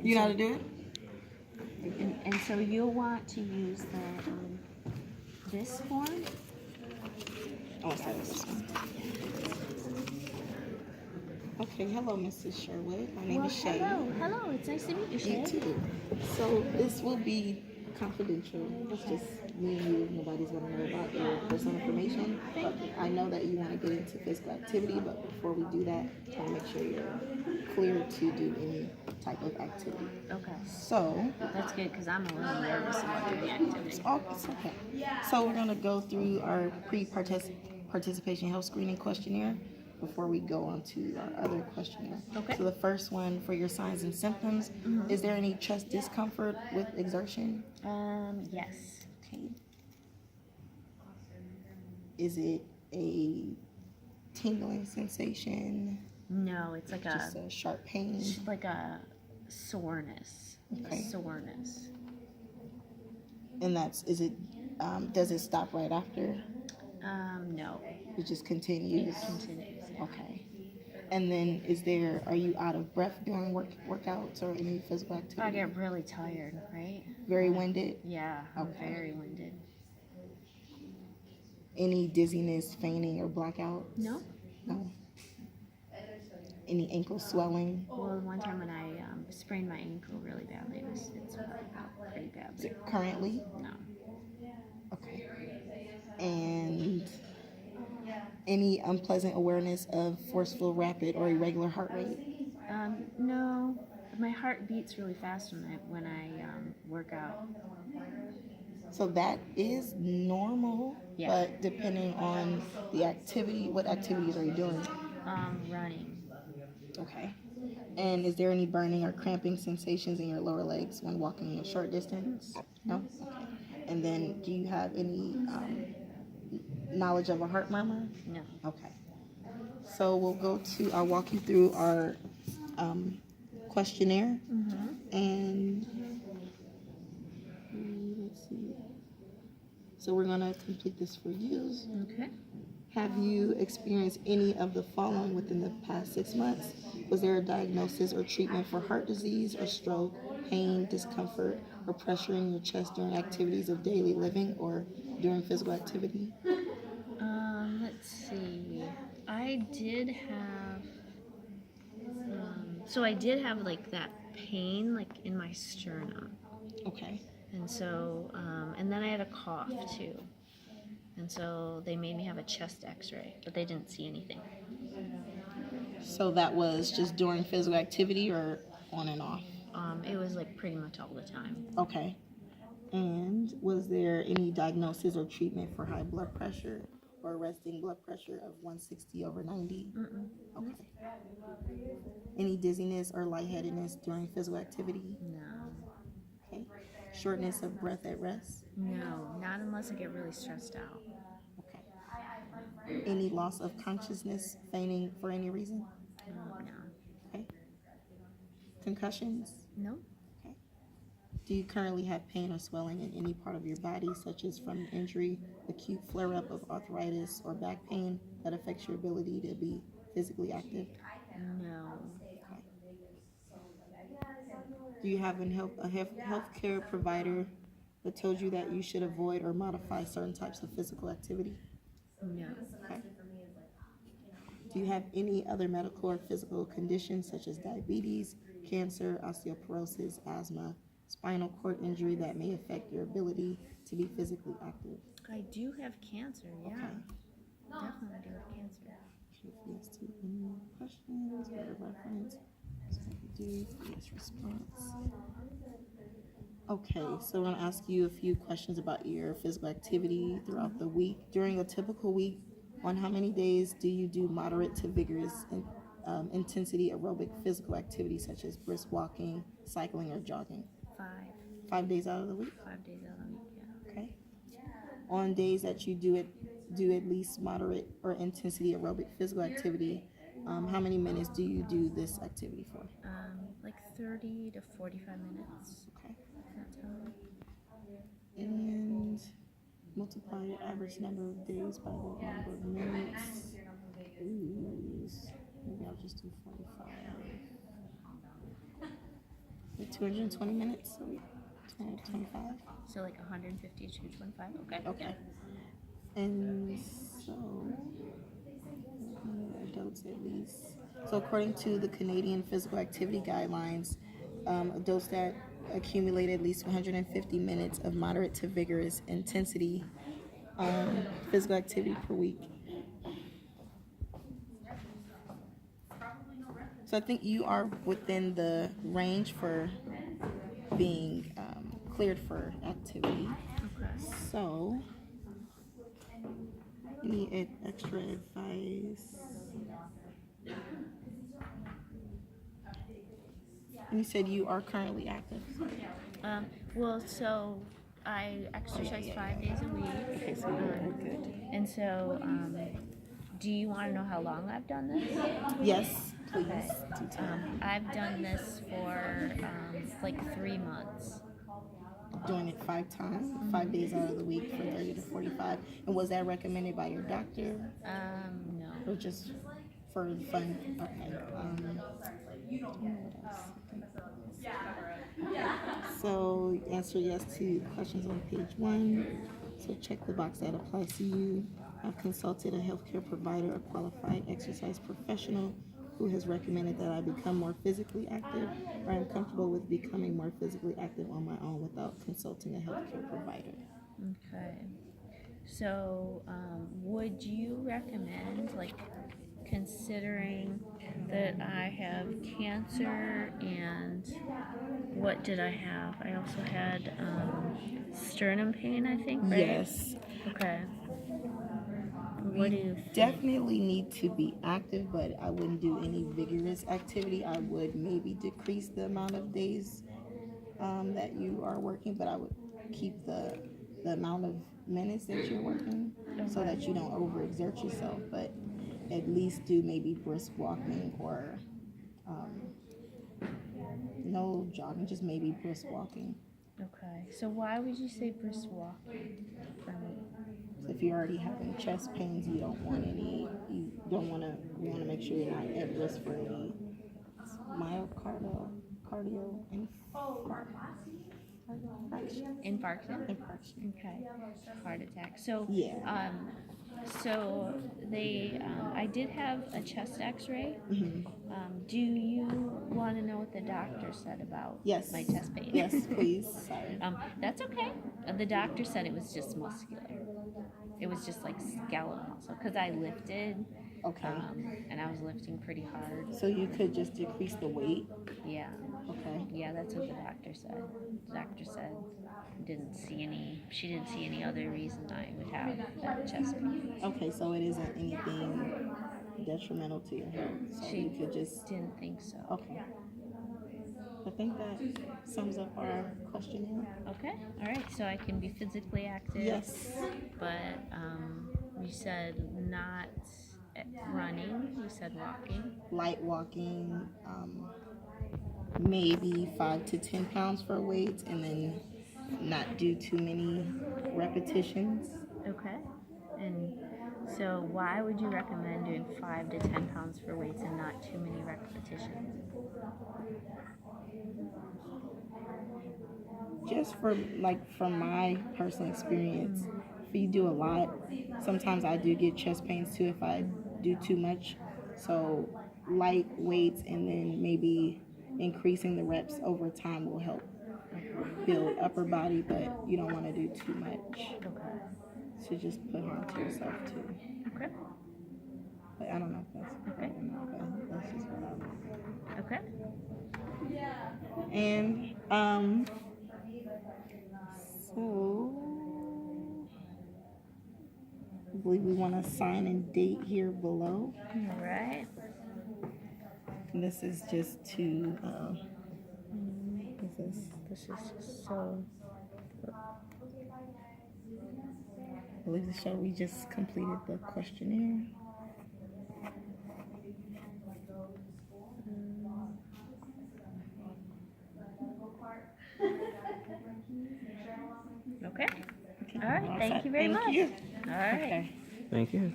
You know how to do it? And so you'll want to use this form. Oh, sorry, this one. Okay, hello, Mrs. Sherwood. My name is Shay. Hello. It's nice to meet you, Shay. You too. So this will be confidential. It's just me and you. Nobody's going to know about your personal information. But I know that you want to get into physical activity, but before we do that, I want to make sure you're clear to do any type of activity. Okay. So That's good because I'm a little nervous about doing activity. oh, it's okay. So we're going to go through our pre-participation health screening questionnaire before we go on to our other questionnaire. Okay. So the first one for your signs and symptoms, is there any chest discomfort with exertion? Yes. Okay. Is it a tingling sensation? No, it's like Just a sharp pain? like a soreness. Okay. A soreness. And does it stop right after? No. It just continues? It continues. Yeah. Okay. And then are you out of breath during workouts or any physical activity? I get really tired, right? Very winded? Yeah, I'm Okay. very winded. Any dizziness, fainting, or blackout? No. No. Any ankle swelling? Well, one time when I sprained my ankle really badly, it swelled out pretty Is badly. it currently? No. Okay. And any unpleasant awareness of forceful, rapid, or irregular heart rate? No. My heart beats really fast when I work out. So that is normal, Yeah. but depending on the activity, what activities are you doing? Running. Okay. And is there any burning or cramping sensations in your lower legs when walking a short distance? No? Okay. And then do you have any knowledge of a heart murmur? No. Okay. So I'll walk you through our questionnaire. And let's see. So we're going to complete this for you. Okay. Have you experienced any of the following within the past 6 months? Was there a diagnosis or treatment for heart disease or stroke, pain, discomfort, or pressure in your chest during activities of daily living or during physical activity? Let's see. I did have like that pain like in my sternum. Okay. And so, and then I had a cough too. And so they made me have a chest x-ray, but they didn't see anything. So that was just during physical activity or on and off? It was like pretty much all the time. Okay. And was there any diagnosis or treatment for high blood pressure or resting blood pressure of 160/90? Okay. Any dizziness or lightheadedness during physical activity? No. Okay. Shortness of breath at rest? No, not unless I get really stressed out. Okay. Any loss of consciousness, fainting for any reason? No. Okay. Concussions? No. Okay. Do you currently have pain or swelling in any part of your body, such as from an injury, acute flare-up of arthritis, or back pain that affects your ability to be physically active? No. Okay. Do you have a healthcare provider that told you that you should avoid or modify certain types of physical activity? No. Okay. Do you have any other medical or physical conditions such as diabetes, cancer, osteoporosis, asthma, spinal cord injury that may affect your ability to be physically active? I do have cancer, yeah. Okay. Definitely do have cancer. Yes, to any questions or reference. So we do yes response. Okay, so we're going to ask you a few questions about your physical activity throughout the week. During a typical week, on how many days do you do moderate to vigorous intensity aerobic physical activity such as brisk walking, cycling, or jogging? 5. 5 days out of the week? 5 days out of the week, yeah. Okay. On days that you do at least moderate or intensity aerobic physical activity, how many minutes do you do this activity for? Like 30 to 45 minutes. Okay. That's how. And multiply your average number of days by the number of minutes. Ooh, maybe I'll just do 45. 220 minutes a week, 25. So like 150 to 225. Okay. Okay. And so, adults at least. So according to the Canadian Physical Activity Guidelines, adults that accumulate at least 150 minutes of moderate to vigorous intensity physical activity per week. So I think you are within the range for being cleared for activity. Okay. So, any extra advice? And you said you are currently active. Well, so I exercise 5 days a week. Okay, so you're good. And so, do you want to know how long I've done this? Yes, please. Okay. Do tell. I've done this for like 3 months. Doing it 5 times, 5 days out of the week for 30 to 45. And was that recommended by your doctor No. or just for fun? Okay. What else? So answer yes to questions on page 1. So check the box that applies to you. I've consulted a healthcare provider, a qualified exercise professional who has recommended that I become more physically active, or I'm comfortable with becoming more physically active on my own without consulting a healthcare provider. Okay. So, would you recommend, like, considering that I have cancer and what did I have? I also had sternum pain, I think, right? Yes. Okay. What do you think? Definitely need to be active, but I wouldn't do any vigorous activity. I would maybe decrease the amount of days that you are working, but I would keep the amount of minutes that you're working so that you don't overexert yourself, but at least do maybe brisk walking or no jogging, just maybe brisk walking. Okay. So why would you say brisk walking for me? So if you're already having chest pains, you don't want any. You want to make sure you're not at risk for any myocardial infarction. Okay. Heart attack. So Yeah. So I did have a chest X-ray. Mm-hmm. Do you want to know what the doctor said about Yes. my chest pain? Yes, please. Sorry. That's okay. The doctor said it was just muscular. It was just like skeletal muscle because I lifted. Okay. And I was lifting pretty hard. So you could just decrease the weight? Yeah. Okay. Yeah, that's what the doctor said. The doctor said she didn't see any other reason I would have that chest pain. Okay, so it isn't anything detrimental to your health. So She you could just didn't think so. Okay. I think that sums up our questionnaire. Okay. All right. So I can be physically active. Yes. But you said not running. You said walking. Light walking, maybe 5 to 10 pounds for weights, and then not do too many repetitions. Okay. And so why would you recommend doing 5 to 10 pounds for weights and not too many repetitions? Just from my personal experience, if you do a lot, sometimes I do get chest pains too if I do too much. So light weights and then maybe increasing the reps over time will help build upper body, but you don't want to do too much. Okay. So just put harm to yourself too. Okay. But I don't know if that's Okay. but that's just what I would. Okay. And so I believe we want to sign and date here below. All right. And this is just to This is just so. I believe to show we just completed the questionnaire. Okay. All right. Thank you very much. Thank you. All right. Okay. Thank you.